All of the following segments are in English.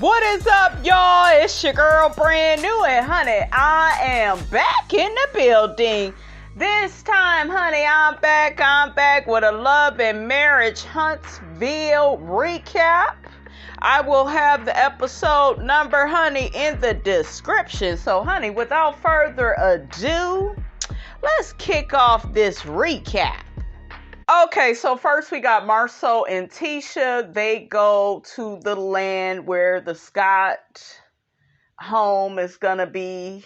What is up, y'all? It's your girl, brand new, and honey, I am back in the building. This time, honey, I'm back with a love and marriage Huntsville recap. I will have the episode number, honey, in the description. So, honey, without further ado, let's kick off this recap. Okay, so first we got MARSAU and TISHA. They go to the land where the Scott home is gonna be.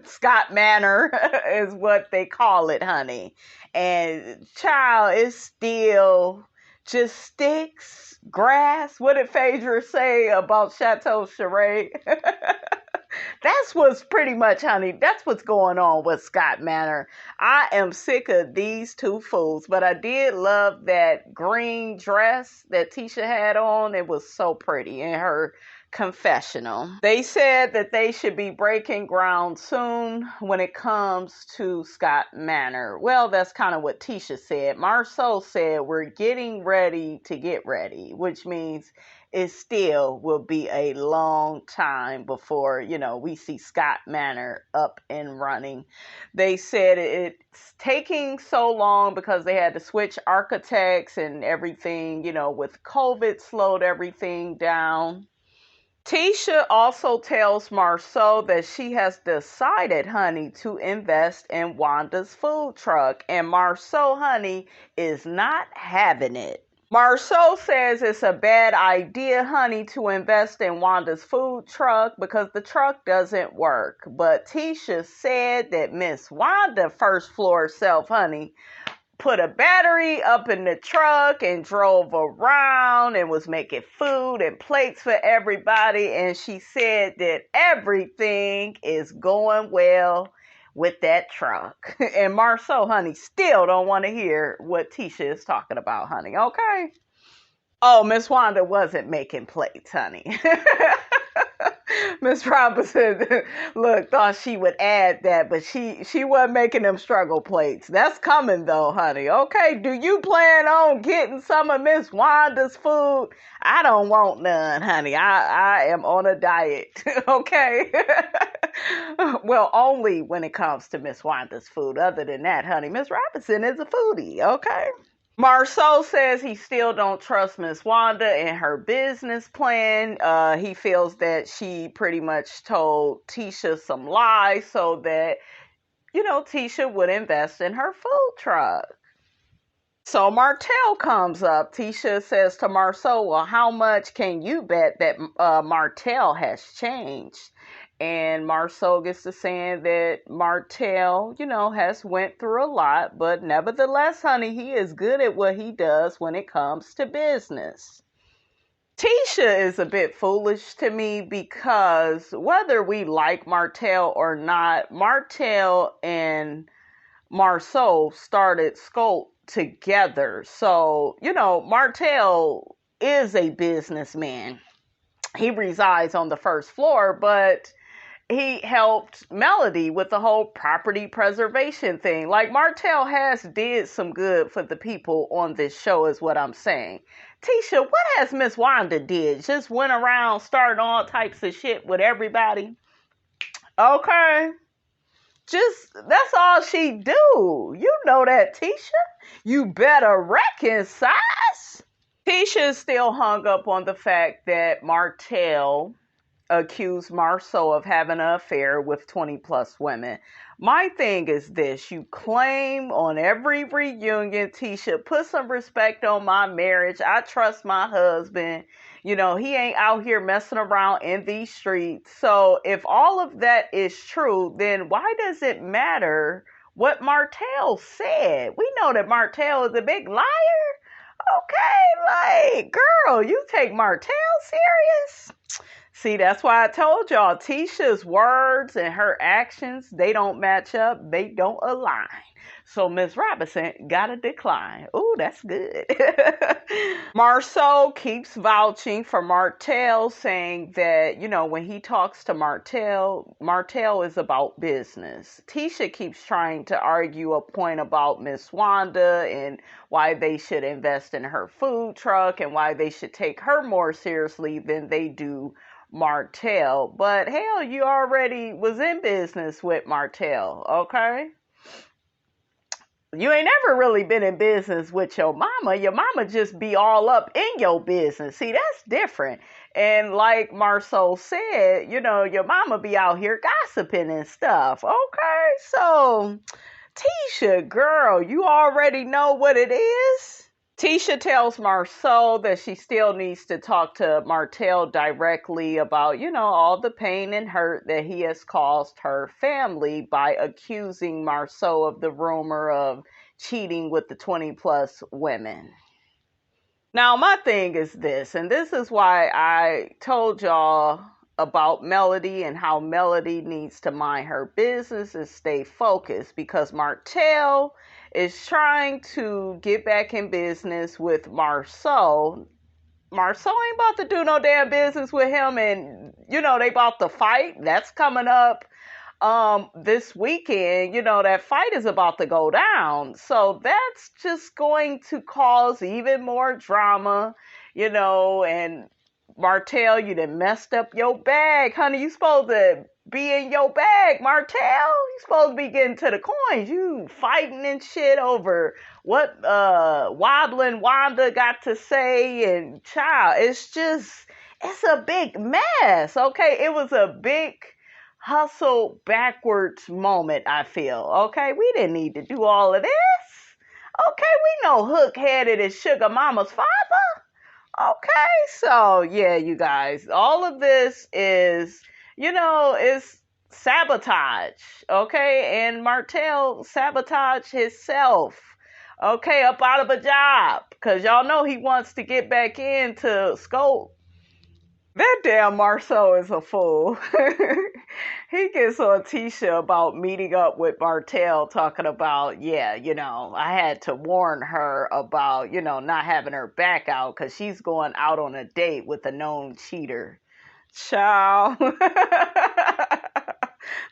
Scott Manor is what they call it, honey. And child, it's still just sticks, grass. What did Phaedra say about Chateau Charade? That's what's pretty much, honey, that's what's going on with Scott Manor. I am sick of these two fools, but I did love that green dress that TISHA had on. It was so pretty in her confessional. They said that they should be breaking ground soon when it comes to Scott Manor. Well, that's kind of what TISHA said. MARSAU said we're getting ready to get ready, which means it still will be a long time before, we see Scott Manor up and running. They said it's taking so long because they had to switch architects and everything, with COVID slowed everything down. TISHA also tells MARSAU that she has decided, honey, to invest in Wanda's food truck. And MARSAU, honey, is not having it. MARSAU says it's a bad idea, honey, to invest in Wanda's food truck because the truck doesn't work. But TISHA said that Miss Wanda, first floor self, honey, put a battery up in the truck and drove around and was making food and plates for everybody. And she said that everything is going well with that truck. And MARSAU, honey, still don't want to hear what TISHA is talking about, honey. Okay? Oh, Miss Wanda wasn't making plates, honey. Miss Robinson, look, thought she would add that, but she wasn't making them struggle plates. That's coming, though, honey. Okay, do you plan on getting some of Miss Wanda's food? I don't want none, honey. I am on a diet, okay? Well, only when it comes to Miss Wanda's food. Other than that, honey, Miss Robinson is a foodie, okay? MARSAU says he still don't trust Miss Wanda and her business plan. He feels that she pretty much told TISHA some lies so that, TISHA would invest in her food truck. So Martell comes up. TISHA says to MARSAU, well, how much can you bet that Martell has changed? And MARSAU gets to saying that Martell, has went through a lot, but nevertheless, honey, he is good at what he does when it comes to business. TISHA is a bit foolish to me because whether we like Martell or not, Martell and MARSAU started SCHOLT together. So, Martell is a businessman. He resides on the first floor, but he helped Melody with the whole property preservation thing. Like, Martell has did some good for the people on this show is what I'm saying. TISHA, what has Miss Wanda did? Just went around starting all types of shit with everybody? Okay. That's all she do. You know that, TISHA. You better reconcile. TISHA is still hung up on the fact that Martell accused MARSAU of having an affair with 20 plus women. My thing is this: you claim on every reunion, TISHA, put some respect on my marriage. I trust my husband. He ain't out here messing around in these streets. So if all of that is true, then why does it matter what Martell said? We know that Martell is a big liar. Okay, girl, you take Martell serious? See, that's why I told y'all, TISHA's words and her actions, they don't match up. They don't align. So Miss Robinson got a decline. Ooh, that's good. MARSAU keeps vouching for Martell, saying that, when he talks to Martell is about business. TISHA keeps trying to argue a point about Miss Wanda and why they should invest in her food truck and why they should take her more seriously than they do Martell. But hell, you already was in business with Martell, okay? You ain't never really been in business with your mama. Your mama just be all up in your business. See, that's different. And like MARSAU said, your mama be out here gossiping and stuff. Okay, so TISHA, girl, you already know what it is. TISHA tells MARSAU that she still needs to talk to Martell directly about, all the pain and hurt that he has caused her family by accusing MARSAU of the rumor of cheating with the 20-plus women. Now, my thing is this, and this is why I told y'all about Melody and how Melody needs to mind her business and stay focused, because Martell is trying to get back in business with MARSAU. MARSAU ain't about to do no damn business with him, and they about to fight. That's coming up this weekend. That fight is about to go down, so that's just going to cause even more drama, and Martell, you done messed up your bag, honey. You supposed to be in your bag, Martell. You supposed to be getting to the coins. You fighting and shit over what wobbling Wanda got to say, and child, it's a big mess. Okay, it was a big hustle backwards moment, I feel. Okay, we didn't need to do all of this. Okay, we know Hook headed is Sugar Mama's father. Okay, so yeah, you guys, all of this is, is sabotage, okay? And Martell sabotaged himself, okay, up out of a job, because y'all know he wants to get back into SCHOLT. That damn MARSAU is a fool. He gets on TISHA about meeting up with Martell, talking about, I had to warn her about, not having her back out because she's going out on a date with a known cheater. Ciao.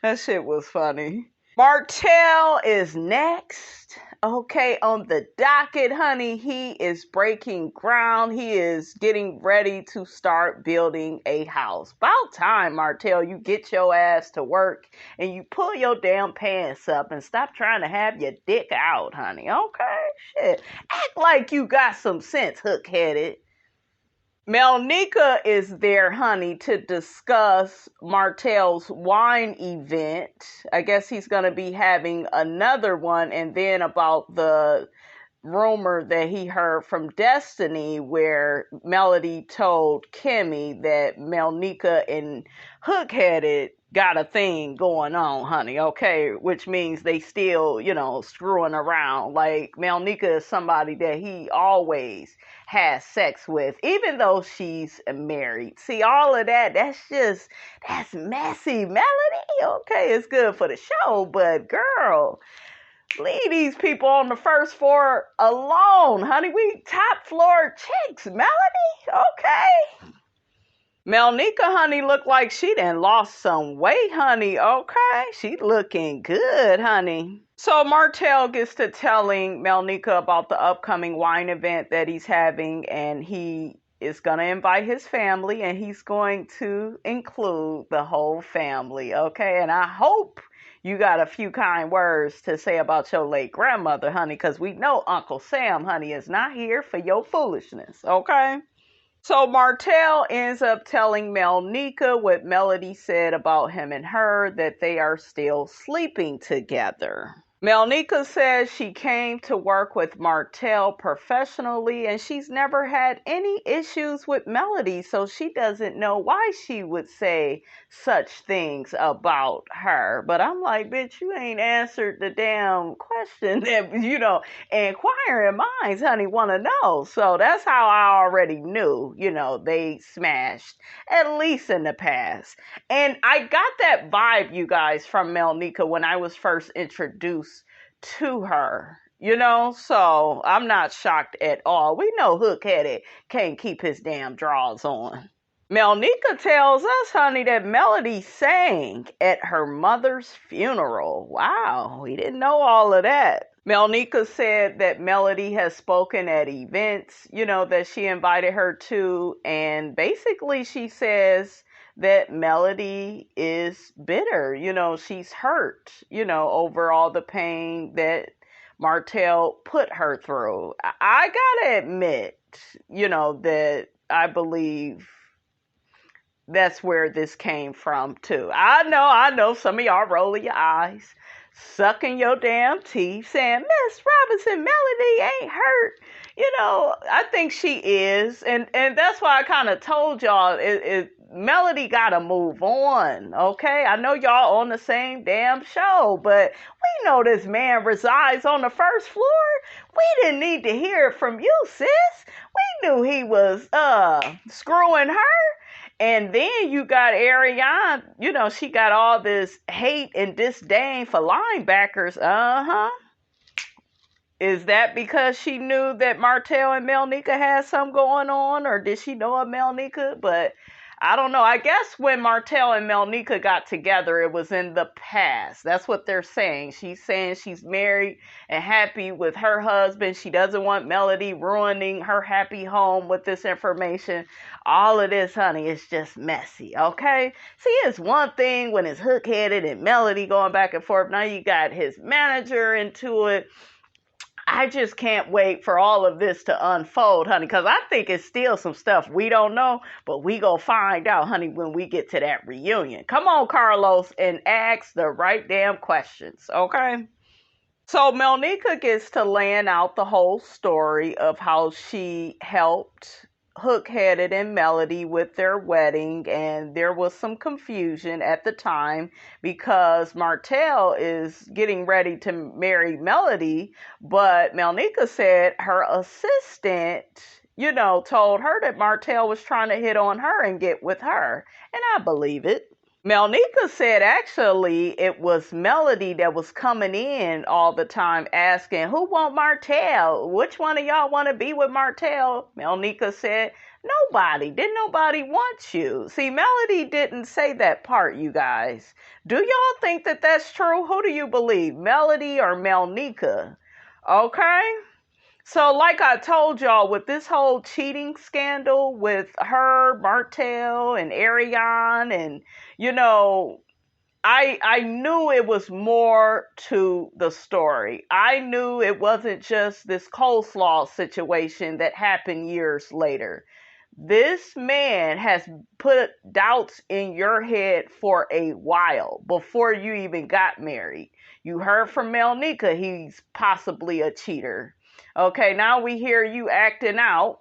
That shit was funny. Martell is next. Okay, on the docket, honey, he is breaking ground. He is getting ready to start building a house. About time, Martell, you get your ass to work and you pull your damn pants up and stop trying to have your dick out, honey. Okay, shit. Act like you got some sense, hook-headed. Melnika is there, honey, to discuss Martell's wine event. I guess he's going to be having another one, and then about the rumor that he heard from Destiny where Melody told KIMMIE that Melnika and Hook-headed got a thing going on, honey, okay? Which means they still, screwing around. Like, Melnika is somebody that he always has sex with, even though she's married. See, all of that's messy, Melody. Okay, it's good for the show, but girl, leave these people on the first floor alone, honey. We top floor chicks, Melody. Okay. Melnika, honey, look like she done lost some weight, honey. Okay, she looking good, honey. So Martell gets to telling Melnika about the upcoming wine event that he's having, and he is going to invite his family, and he's going to include the whole family, okay? And I hope you got a few kind words to say about your late grandmother, honey, because we know Uncle Sam, honey, is not here for your foolishness, okay? So Martell ends up telling Melnika what Melody said about him and her, that they are still sleeping together. Melnika says she came to work with Martell professionally and she's never had any issues with Melody, so she doesn't know why she would say such things about her. But I'm like, bitch, you ain't answered the damn question that, inquiring minds, honey, want to know. So that's how I already knew, they smashed, at least in the past. And I got that vibe, you guys, from Melnika when I was first introduced to her, you know? So I'm not shocked at all. We know Hook-headed can't keep his damn drawers on. Melnika tells us, honey, that Melody sang at her mother's funeral. Wow, we didn't know all of that. Melnika said that Melody has spoken at events, you know, that she invited her to. And basically she says that Melody is bitter. You know, she's hurt, you know, over all the pain that Martell put her through. I gotta admit, you know, that I believe that's where this came from too. I know some of y'all rolling your eyes, sucking your damn teeth, saying, Miss Robinson, Melody ain't hurt. You know, I think she is. And that's why I kind of told y'all, Melody got to move on, okay? I know y'all on the same damn show, but we know this man resides on the first floor. We didn't need to hear it from you, sis. We knew he was screwing her. And then you got Ariane, you know, she got all this hate and disdain for linebackers. Is that because she knew that Martell and Melnika had something going on, or did she know of Melnika? But I don't know. I guess when Martell and Melnika got together, it was in the past. That's what they're saying. She's saying she's married and happy with her husband. She doesn't want Melody ruining her happy home with this information. All of this, honey, is just messy, okay? See, it's one thing when it's Hook-headed and Melody going back and forth. Now you got his manager into it. I just can't wait for all of this to unfold, honey, because I think it's still some stuff we don't know, but we gonna find out, honey, when we get to that reunion. Come on, Carlos, and ask the right damn questions, okay? So Melnika gets to laying out the whole story of how she helped Hook-headed and Melody with their wedding, and there was some confusion at the time because Martell is getting ready to marry Melody, but Melnika said her assistant, you know, told her that Martell was trying to hit on her and get with her, and I believe it. Melnika said actually it was Melody that was coming in all the time asking, who want Martell? Which one of y'all want to be with Martell? Melnika said, nobody. Didn't nobody want you? See, Melody didn't say that part, you guys. Do y'all think that that's true? Who do you believe, Melody or Melnika? Okay? So like I told y'all, with this whole cheating scandal with her, Martell, and Ariane, and, you know, I knew it was more to the story. I knew it wasn't just this coleslaw situation that happened years later. This man has put doubts in your head for a while before you even got married. You heard from Melnika, he's possibly a cheater. Okay, now we hear you acting out,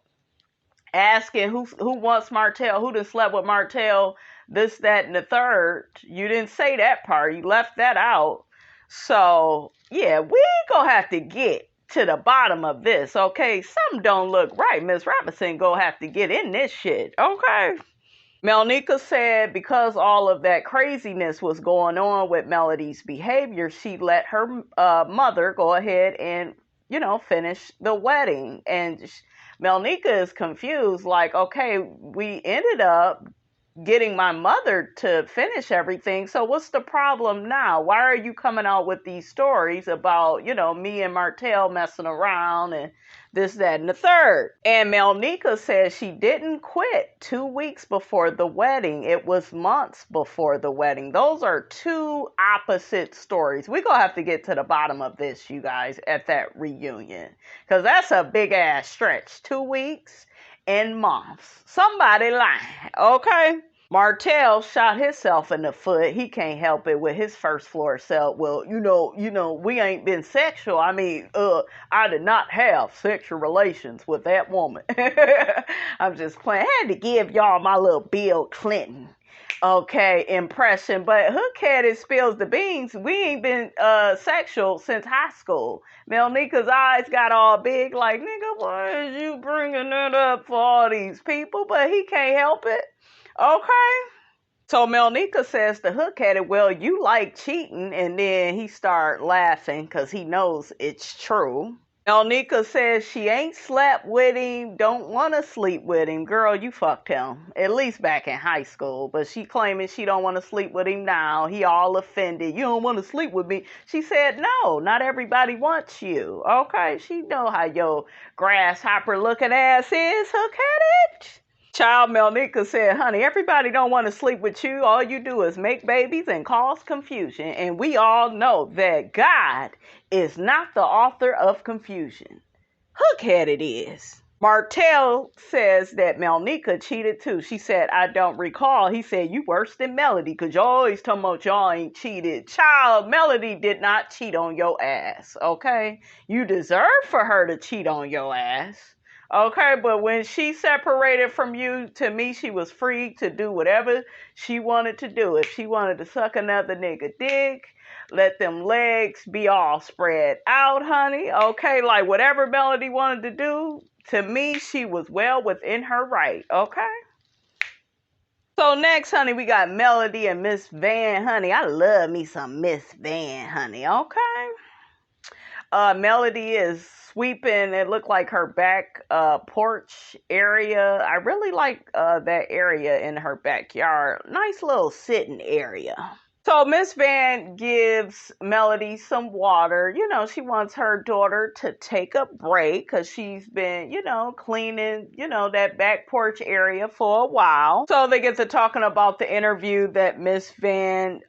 asking who wants Martell, who done slept with Martell, this, that, and the third. You didn't say that part. You left that out. So, yeah, we gonna have to get to the bottom of this, okay? Something don't look right. Miss Robinson gonna have to get in this shit, okay? Melnika said because all of that craziness was going on with Melody's behavior, she let her mother go ahead and, you know, finish the wedding. And Melnika is confused, like, okay, we ended up getting my mother to finish everything, so what's the problem now? Why are you coming out with these stories about, you know, me and Martell messing around and this, that, and the third? And Melnika says she didn't quit 2 weeks before the wedding. It was months before the wedding. Those are two opposite stories. We're gonna have to get to the bottom of this, you guys, at that reunion, because that's a big ass stretch. 2 weeks and months. Somebody lying, okay? Martell shot himself in the foot. He can't help it with his first floor self. Well, you know, we ain't been sexual. I mean, I did not have sexual relations with that woman. I'm just playing. I had to give y'all my little Bill Clinton, okay, impression. But Hook-headed spills the beans. We ain't been sexual since high school. Melnika's eyes got all big, like, nigga, why is you bringing that up for all these people? But he can't help it. Okay. So Melnika says to Hook at it, well, you like cheating, and then he start laughing because he knows it's true. Melnika says she ain't slept with him, don't want to sleep with him. Girl, you fucked him, at least back in high school. But she claiming she don't want to sleep with him now. He all offended. You don't want to sleep with me. She said, no, not everybody wants you. Okay, she know how your grasshopper looking ass is, Hook at it. Child Melnika said, honey, everybody don't want to sleep with you. All you do is make babies and cause confusion. And we all know that God is not the author of confusion. Hook-headed is. Martell says that Melnika cheated too. She said, I don't recall. He said, you worse than Melody because you always talking about y'all ain't cheated. Child, Melody did not cheat on your ass, okay? You deserve for her to cheat on your ass. Okay, but when she separated from you, to me, she was free to do whatever she wanted to do. If she wanted to suck another nigga dick, let them legs be all spread out, honey. Okay, like whatever Melody wanted to do, to me, she was well within her right. Okay? So next, honey, we got Melody and Miss Van, honey. I love me some Miss Van, honey. Okay? Melody is sweeping. It looked like her back porch area. I really like that area in her backyard. Nice little sitting area. So Miss Van gives Melody some water. You know, she wants her daughter to take a break because she's been, you know, cleaning, you know, that back porch area for a while. So they get to talking about the interview that Miss Van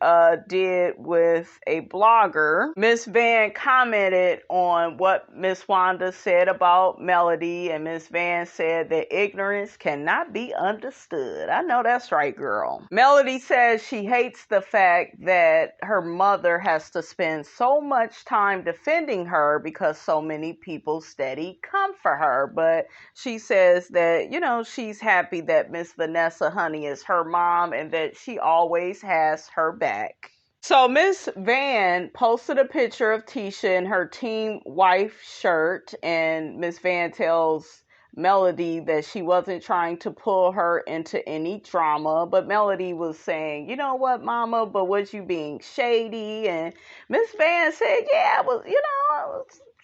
did with a blogger. Miss Van commented on what Miss Wanda said about Melody, and Miss Van said that ignorance cannot be understood. I know that's right, girl. Melody says she hates the fact that her mother has to spend so much time defending her because so many people steady come for her. But she says that, you know, she's happy that Miss Vanessa, honey, is her mom and that she always has her back. So Miss Van posted a picture of TISHA in her team wife shirt, and Miss Van tells Melody that she wasn't trying to pull her into any drama, but Melody was saying, you know what, mama, but was you being shady? And Miss Van said, yeah, I was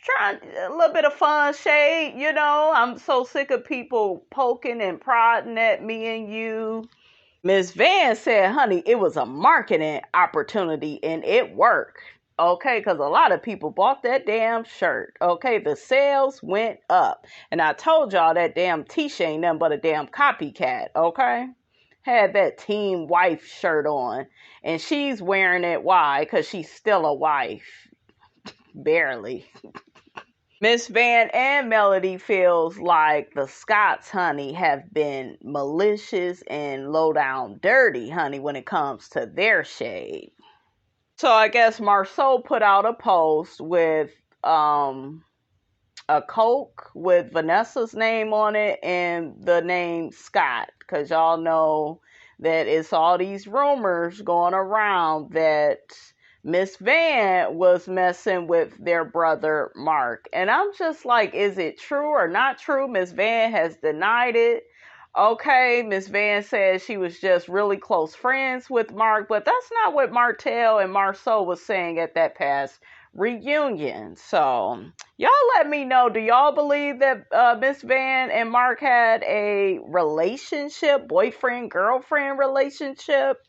trying a little bit of fun shade, you know, I'm so sick of people poking and prodding at me and you. Miss Van said, honey, it was a marketing opportunity and it worked. Okay, because a lot of people bought that damn shirt. Okay, the sales went up. And I told y'all that damn TISHA ain't nothing but a damn copycat. Okay, had that team wife shirt on. And she's wearing it. Why? Because she's still a wife. Barely. Miss Van and Melody feels like the Scotts, honey, have been malicious and low down dirty, honey, when it comes to their shade. So I guess MARSAU put out a post with a Coke with Vanessa's name on it and the name Scott. Because y'all know that it's all these rumors going around that Miss Van was messing with their brother Mark. And I'm just like, is it true or not true? Miss Van has denied it. Okay, Miss Van says she was just really close friends with Mark, but that's not what Martell and MARSAU was saying at that past reunion. So, y'all let me know, do y'all believe that Miss Van and Mark had a relationship, boyfriend-girlfriend relationship?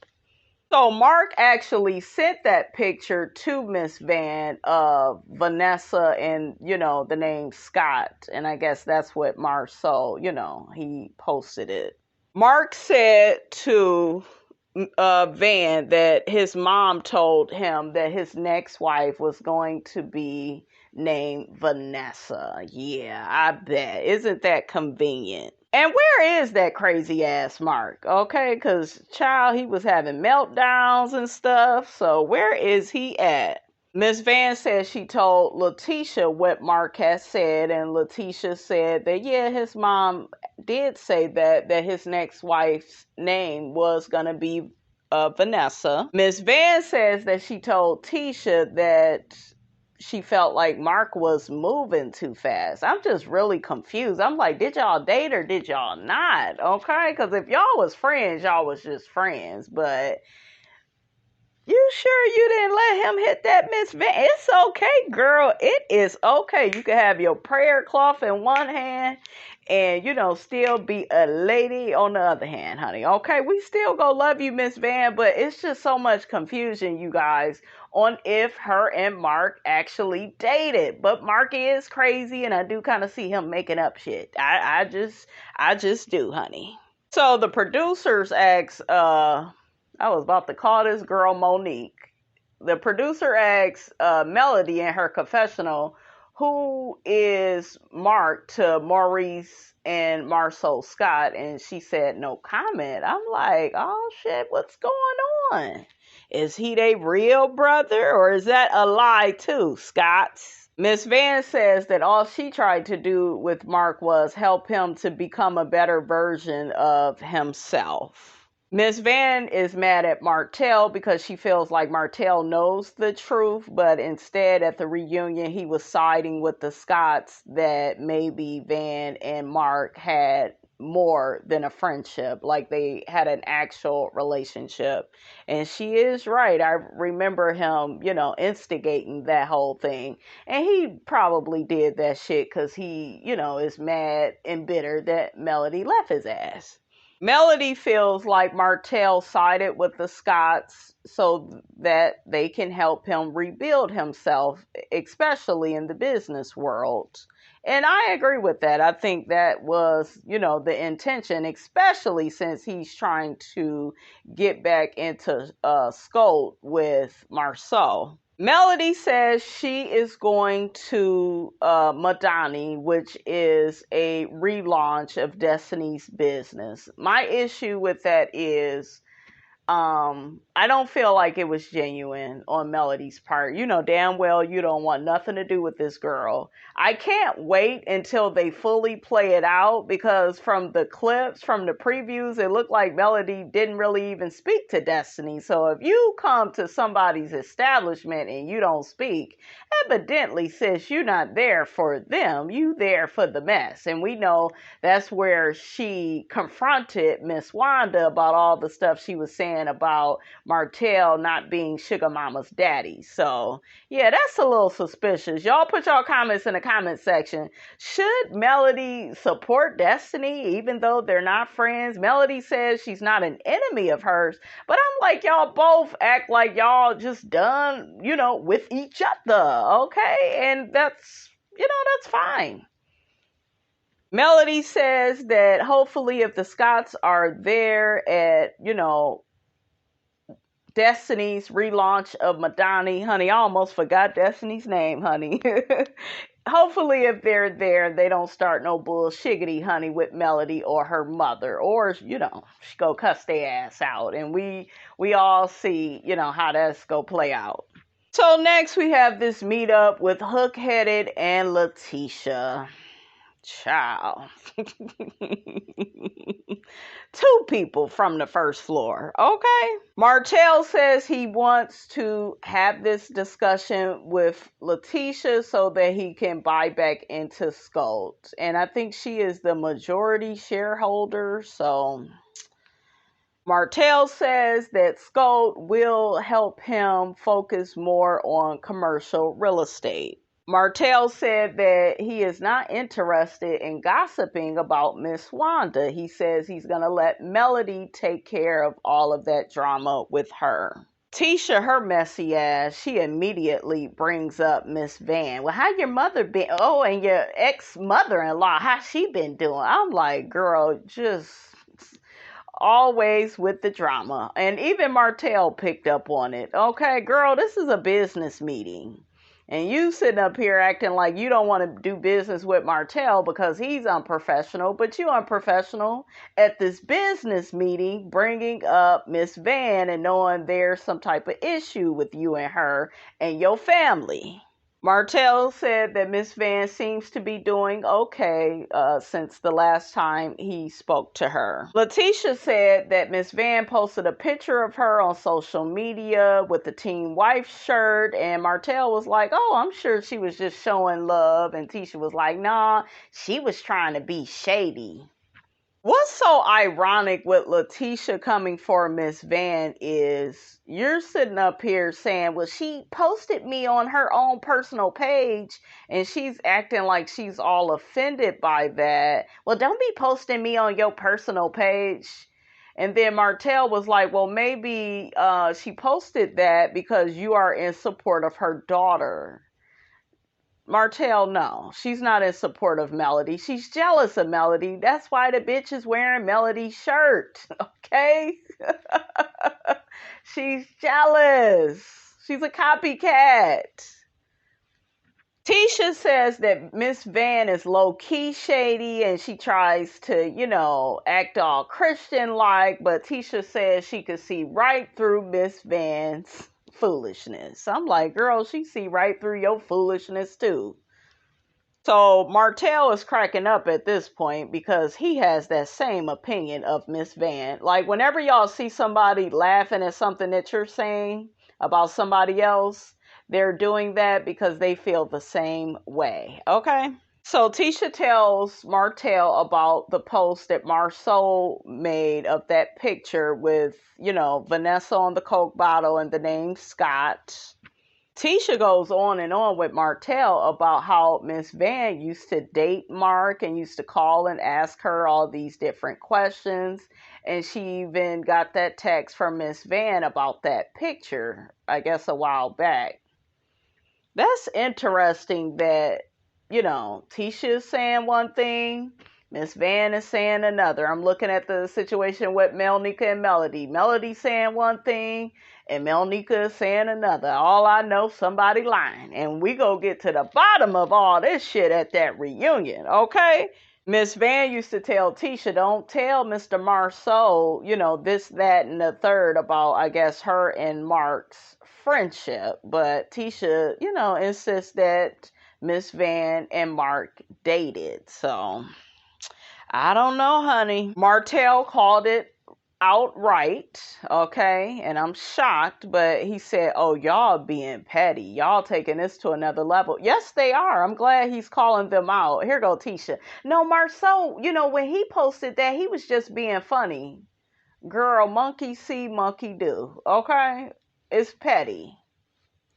So Mark actually sent that picture to Miss Van of Vanessa and, you know, the name Scott. And I guess that's what MARSAU, you know, he posted it. Mark said to Van that his mom told him that his next wife was going to be named Vanessa. Yeah, I bet. Isn't that convenient? And where is that crazy ass Mark? Okay, because child, he was having meltdowns and stuff. So where is he at? Miss Van says she told Letitia what Mark has said, and Letitia said that yeah, his mom did say that his next wife's name was gonna be Vanessa. Miss Van says that she told Tisha that she felt like Mark was moving too fast. I'm just really confused. I'm like, did y'all date or did y'all not? Okay, because if y'all was friends, y'all was just friends. But you sure you didn't let him hit that Miss Van? It's okay, girl. It is okay. You can have your prayer cloth in one hand and, still be a lady on the other hand, honey. Okay, we still go love you, Miss Van, but it's just so much confusion, you guys, on if her and Mark actually dated. But Mark is crazy, and I do kind of see him making up shit. I just do, honey. So the producers asked, I was about to call this girl Monique. The producer asked Melody in her confessional, who is Mark to Maurice and MARSAU Scott, and she said no comment. I'm like, oh shit, what's going on? Is he their real brother, or is that a lie too, Scott? Miss Van says that all she tried to do with Mark was help him to become a better version of himself. Miss Van is mad at Martell because she feels like Martell knows the truth, but instead at the reunion he was siding with the Scotts that maybe Van and Mark had more than a friendship, like they had an actual relationship. And she is right. I remember him, instigating that whole thing. And he probably did that shit because he, is mad and bitter that Melody left his ass. Melody feels like Martell sided with the Scotts so that they can help him rebuild himself, especially in the business world. And I agree with that. I think that was, the intention, especially since he's trying to get back into SCHOLT with MARSAU. Melody says she is going to Madani, which is a relaunch of Destiny's business. My issue with that is I don't feel like it was genuine on Melody's part. You know damn well you don't want nothing to do with this girl. I can't wait until they fully play it out, because from the clips, from the previews, it looked like Melody didn't really even speak to Destiny. So if you come to somebody's establishment and you don't speak, evidently, sis, you're not there for them. You there for the mess. And we know that's where she confronted Miss Wanda about all the stuff she was saying about Martell not being Sugar Mama's daddy. So yeah, that's a little suspicious. Y'all put y'all comments in the comment section. Should Melody support Destiny even though they're not friends? Melody says she's not an enemy of hers, but I'm like, y'all both act like y'all just done, with each other, okay? And that's fine. Melody says that hopefully if the Scotts are there at, Destiny's relaunch of Madani, honey, I almost forgot Destiny's name, honey. Hopefully if they're there, they don't start no bullshiggity, honey, with Melody or her mother, or, she go cuss their ass out. And we all see, how that's go play out. So next we have this meetup with Hook-Headed and Letitia. Child. Two people from the first floor, okay? Martell says he wants to have this discussion with Letitia so that he can buy back into SCHOLT. And I think she is the majority shareholder, so Martell says that SCHOLT will help him focus more on commercial real estate. Martell said that he is not interested in gossiping about Miss Wanda. He says he's going to let Melody take care of all of that drama with her. TISHA, her messy ass, she immediately brings up Miss Van. Well, how your mother been? Oh, and your ex-mother-in-law, how she been doing? I'm like, girl, just always with the drama. And even Martell picked up on it. Okay, girl, this is a business meeting. And you sitting up here acting like you don't want to do business with Martell because he's unprofessional, but you unprofessional at this business meeting bringing up Miss Van and knowing there's some type of issue with you and her and your family. Martell said that Miss Van seems to be doing okay since the last time he spoke to her. Letitia said that Miss Van posted a picture of her on social media with the Team Wife shirt, and Martell was like, oh, I'm sure she was just showing love, and Tisha was like, nah, she was trying to be shady. What's so ironic with Letitia coming for Miss Van is you're sitting up here saying, well, she posted me on her own personal page and she's acting like she's all offended by that. Well, don't be posting me on your personal page. And then Martell was like, well, maybe she posted that because you are in support of her daughter. Martell, no, she's not in support of Melody. She's jealous of Melody. That's why the bitch is wearing Melody's shirt, okay? She's jealous. She's a copycat. Tisha says that Miss Van is low-key shady and she tries to, act all Christian-like, but Tisha says she could see right through Miss Van's foolishness. I'm like, girl, she see right through your foolishness too. So Martell is cracking up at this point because he has that same opinion of Miss Van. Like whenever y'all see somebody laughing at something that you're saying about somebody else, they're doing that because they feel the same way. Okay? So Tisha tells Martell about the post that MARSAU made of that picture with, Vanessa on the Coke bottle and the name Scott. Tisha goes on and on with Martell about how Miss Van used to date Mark and used to call and ask her all these different questions. And she even got that text from Miss Van about that picture, I guess a while back. That's interesting that Tisha is saying one thing, Miss Van is saying another. I'm looking at the situation with Melnika and Melody. Melody saying one thing, and Melnika is saying another. All I know, somebody lying. And we go get to the bottom of all this shit at that reunion, okay? Miss Van used to tell Tisha, don't tell Mr. MARSAU, this, that, and the third about, I guess, her and Mark's friendship. But Tisha, insists that Miss Van and Mark dated. So, I don't know, honey. Martell called it outright, okay? And I'm shocked, but he said, oh, y'all being petty. Y'all taking this to another level. Yes, they are. I'm glad he's calling them out. Here go Tisha. No, MARSAU, when he posted that, he was just being funny. Girl, monkey see, monkey do, okay? It's petty.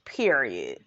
Period.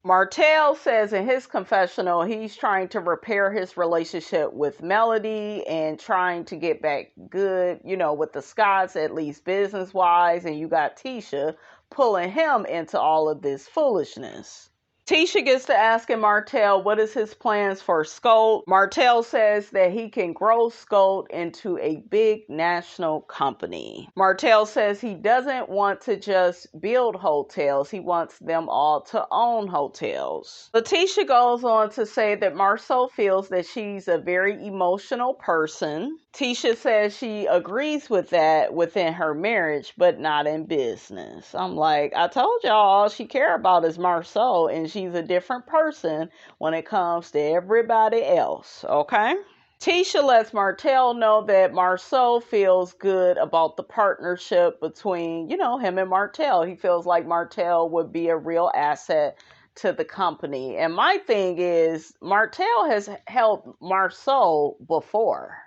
Martell says in his confessional he's trying to repair his relationship with Melody and trying to get back good, with the Scotts, at least business-wise. And you got Tisha pulling him into all of this foolishness. Tisha gets to asking Martell what is his plans for SCHOLT. Martell says that he can grow SCHOLT into a big national company. Martell says he doesn't want to just build hotels. He wants them all to own hotels. Letitia goes on to say that MARSAU feels that she's a very emotional person. Tisha says she agrees with that within her marriage, but not in business. I'm like, I told y'all all she care about is MARSAU, and she's a different person when it comes to everybody else, okay? Tisha lets Martell know that MARSAU feels good about the partnership between, him and Martell. He feels like Martell would be a real asset to the company. And my thing is, Martell has helped MARSAU before.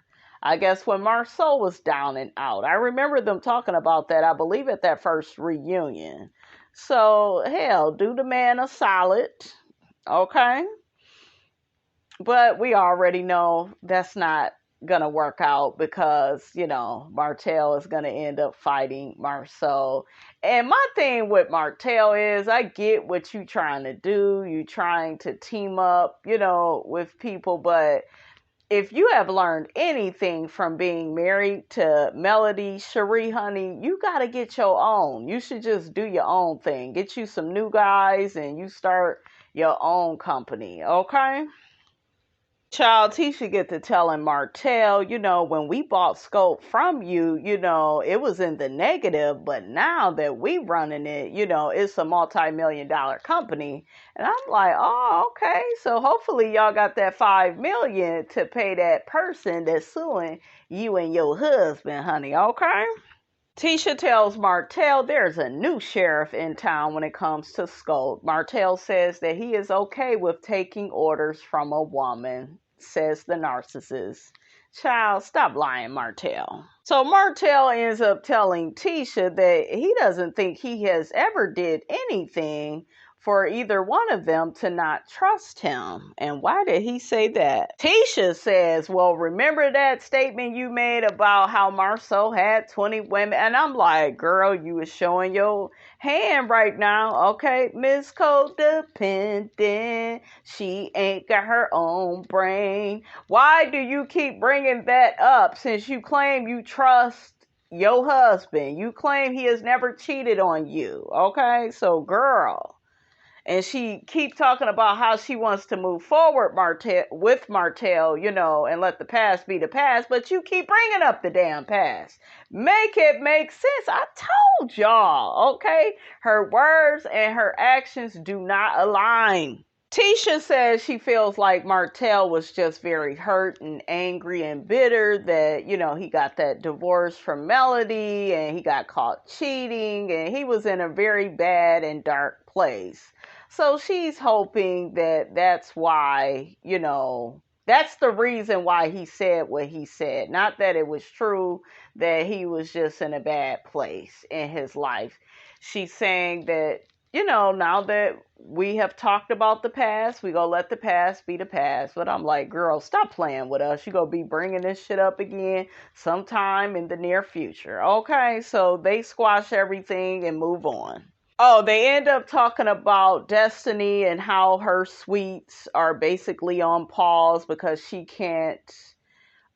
I guess when MARSAU was down and out. I remember them talking about that, I believe, at that first reunion. So, hell, do the man a solid, okay? But we already know that's not going to work out because, Martell is going to end up fighting MARSAU. And my thing with Martell is I get what you're trying to do. You're trying to team up, with people, but if you have learned anything from being married to Melody, Cherie, honey, you got to get your own. You should just do your own thing. Get you some new guys and you start your own company, okay? Child, Tisha get to telling Martell, when we bought SCHOLT from you, it was in the negative, but now that we running it, it's a multi-million-dollar company. And I'm like, oh, okay. So hopefully y'all got that $5 million to pay that person that's suing you and your husband, honey, okay? Tisha tells Martell there's a new sheriff in town when it comes to SCHOLT. Martell says that he is okay with taking orders from a woman, says the narcissist. Child, stop lying, Martell. So Martell ends up telling Tisha that he doesn't think he has ever did anything for either one of them to not trust him. And why did he say that? Tisha says, well, remember that statement you made about how MARSAU had 20 women? And I'm like, girl, you was showing your hand right now. Okay, Miss Codependent. She ain't got her own brain. Why do you keep bringing that up since you claim you trust your husband? You claim he has never cheated on you. Okay, so girl. And she keep talking about how she wants to move forward with Martell, and let the past be the past. But you keep bringing up the damn past. Make it make sense. I told y'all, okay? Her words and her actions do not align. Tisha says she feels like Martell was just very hurt and angry and bitter that, he got that divorce from Melody and he got caught cheating and he was in a very bad and dark place. So she's hoping that that's why, that's the reason why he said what he said. Not that it was true that he was just in a bad place in his life. She's saying that, now that we have talked about the past, we gonna let the past be the past. But I'm like, girl, stop playing with us. You gonna be bringing this shit up again sometime in the near future. Okay, so they squash everything and move on. Oh, they end up talking about Destiny and how her suites are basically on pause because she can't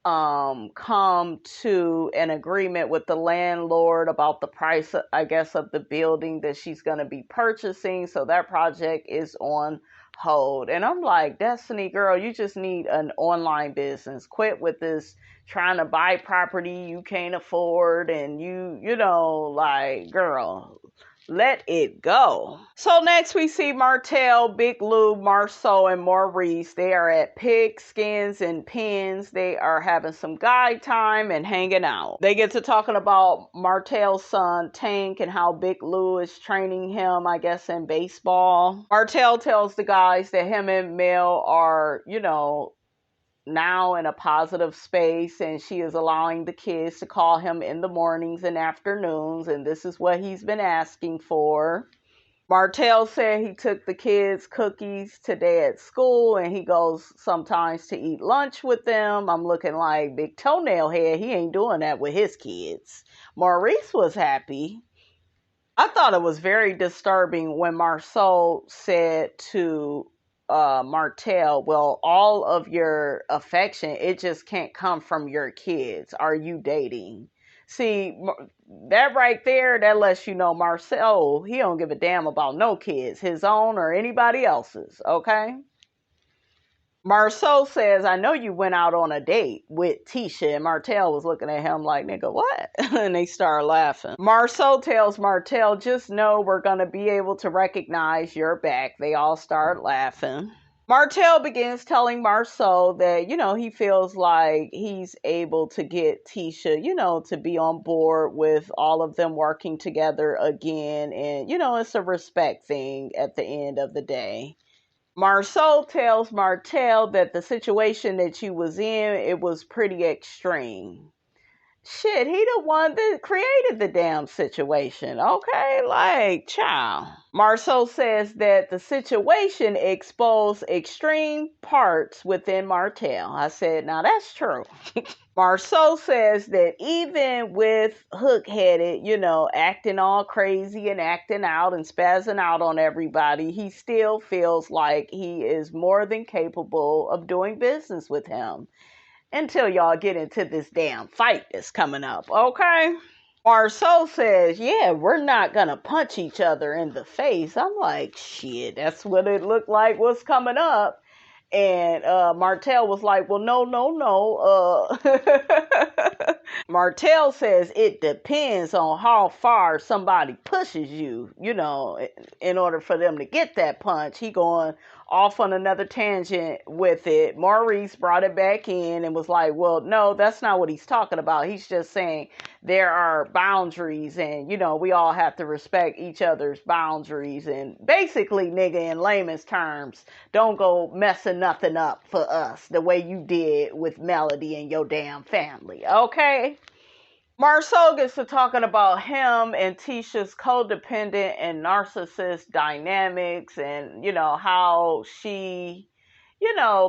come to an agreement with the landlord about the price, I guess, of the building that she's going to be purchasing. So that project is on hold. And I'm like, Destiny, girl, you just need an online business. Quit with this trying to buy property you can't afford and girl, let it go. So next we see Martell, Big Lou, MARSAU, and Maurice. They are at Pigskins and Pins. They are having some guy time and hanging out. They get to talking about Martell's son, Tank, and how Big Lou is training him, I guess, in baseball. Martell tells the guys that him and Mel are, now in a positive space, and she is allowing the kids to call him in the mornings and afternoons, and this is what he's been asking for. Martell said he took the kids cookies today at school, and he goes sometimes to eat lunch with them. I'm looking like Big Toenail Head. He ain't doing that with his kids. Maurice was happy. I thought it was very disturbing when MARSAU said to Martell, well, all of your affection, it just can't come from your kids. Are you dating? See, that right there, that lets you know MARSAU, he don't give a damn about no kids, his own or anybody else's, okay? MARSAU says, I know you went out on a date with TISHA, and Martell was looking at him like, nigga, what? And they start laughing. MARSAU tells Martell, just know we're going to be able to recognize your back. They all start laughing. Martell begins telling MARSAU that, he feels like he's able to get TISHA, to be on board with all of them working together again. And, it's a respect thing at the end of the day. MARSAU tells Martell that the situation that you was in, it was pretty extreme. Shit, he the one that created the damn situation, okay? Like, child. MARSAU says that the situation exposed extreme parts within Martell. I said, now that's true. MARSAU says that even with hook-headed, acting all crazy and acting out and spazzing out on everybody, he still feels like he is more than capable of doing business with him. Until y'all get into this damn fight that's coming up, okay? MARSAU says, yeah, we're not gonna punch each other in the face. I'm like, shit, that's what it looked like was coming up. And Martell was like, well, no. Martell says it depends on how far somebody pushes you, in order for them to get that punch. He going off on another tangent with it. Maurice brought it back in and was like, well, no, that's not what he's talking about. He's just saying there are boundaries and, we all have to respect each other's boundaries. And basically, nigga, in layman's terms, don't go messing nothing up for us the way you did with Melody and your damn family, okay? MARSAU gets to talking about him and TISHA's codependent and narcissist dynamics and, how she,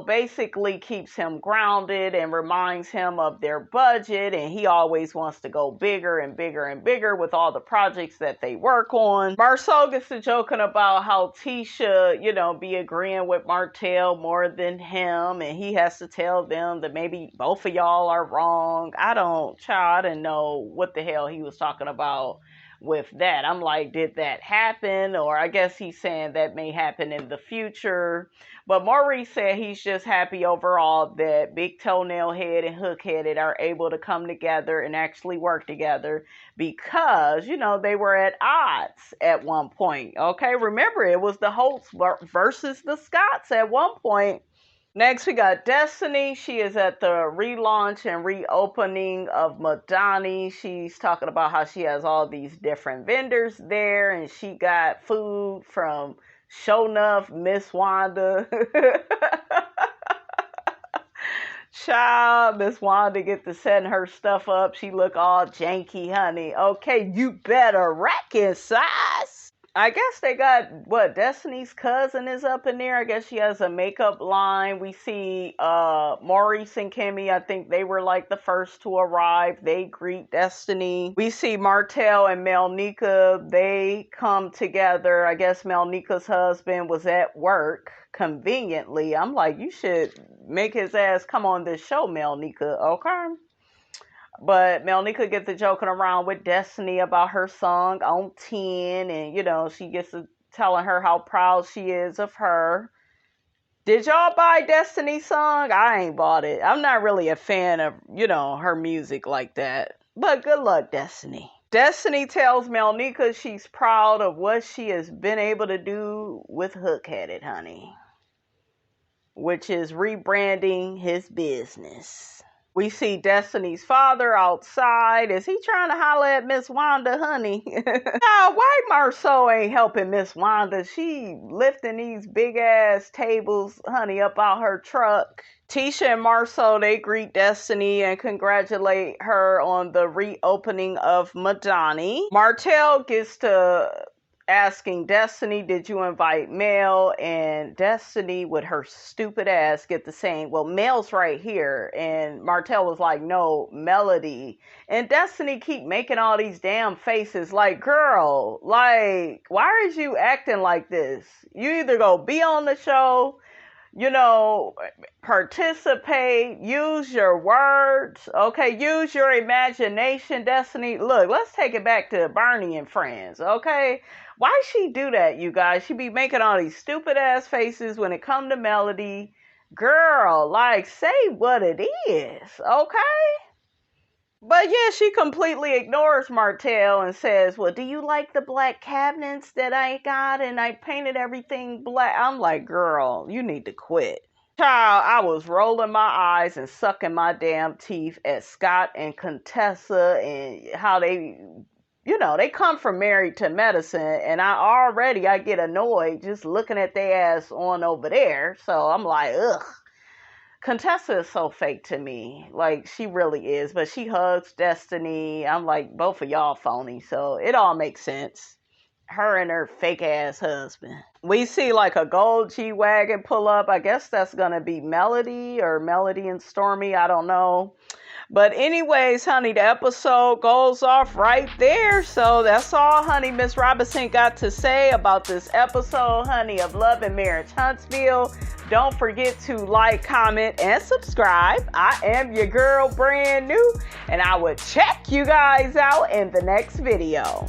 basically keeps him grounded and reminds him of their budget. And he always wants to go bigger and bigger and bigger with all the projects that they work on. MARSAU gets to joking about how TISHA, be agreeing with Martell more than him. And he has to tell them that maybe both of y'all are wrong. I didn't know what the hell he was talking about with that. I'm like, did that happen? Or I guess he's saying that may happen in the future. But Maurice said he's just happy overall that Big Toenail Head and Hook Headed are able to come together and actually work together because, they were at odds at one point. Okay, remember, it was the Holtz versus the Scotts at one point. Next, we got Destiny. She is at the relaunch and reopening of Madani. She's talking about how she has all these different vendors there, and she got food from Show Enough, Miss Wanda. Child, Miss Wanda get to setting her stuff up. She look all janky, honey. Okay, you better reconcile. I guess they got, Destiny's cousin is up in there. I guess she has a makeup line. We see Maurice and KIMMIE. I think they were like the first to arrive. They greet Destiny. We see Martell and Melnika. They come together. I guess Melnika's husband was at work conveniently. I'm like, you should make his ass come on this show, Melnika, okay? But Melnika gets to joking around with Destiny about her song on 10. And, she gets to telling her how proud she is of her. Did y'all buy Destiny's song? I ain't bought it. I'm not really a fan of, her music like that. But good luck, Destiny. Destiny tells Melnika she's proud of what she has been able to do with Hook Headed, honey. Which is rebranding his business. We see Destiny's father outside. Is he trying to holler at Miss Wanda, honey? Nah, why MARSAU ain't helping Miss Wanda? She lifting these big ass tables, honey, up out her truck. TISHA and MARSAU, they greet Destiny and congratulate her on the reopening of Madani. Martell gets to asking Destiny, did you invite Mel? And Destiny, with her stupid ass, get to saying, well, Mel's right here. And Martell was like, no, Melody. And Destiny keep making all these damn faces like, girl, like, why is you acting like this? You either go be on the show, participate, use your words, okay, use your imagination, Destiny. Look, let's take it back to Bernie and Friends, okay? Why she do that, you guys? She be making all these stupid ass faces when it come to Melody. Girl, like, say what it is, okay? But yeah, she completely ignores Martell and says, well, do you like the black cabinets that I got and I painted everything black? I'm like, girl, you need to quit. Child, I was rolling my eyes and sucking my damn teeth at Scott and Contessa and how they, they come from Married to Medicine, and I get annoyed just looking at their ass on over there. So I'm like, ugh. Contessa is so fake to me. Like, she really is. But she hugs Destiny. I'm like, both of y'all phony. So it all makes sense. Her and her fake ass husband. We see like a gold G-Wagon pull up. I guess that's going to be Melody or Melody and Stormy. I don't know. But anyways, honey, the episode goes off right there. So that's all, honey, Miss Robinson got to say about this episode, honey, of Love and Marriage Huntsville. Don't forget to like, comment, and subscribe. I am your girl, brand new, and I will check you guys out in the next video.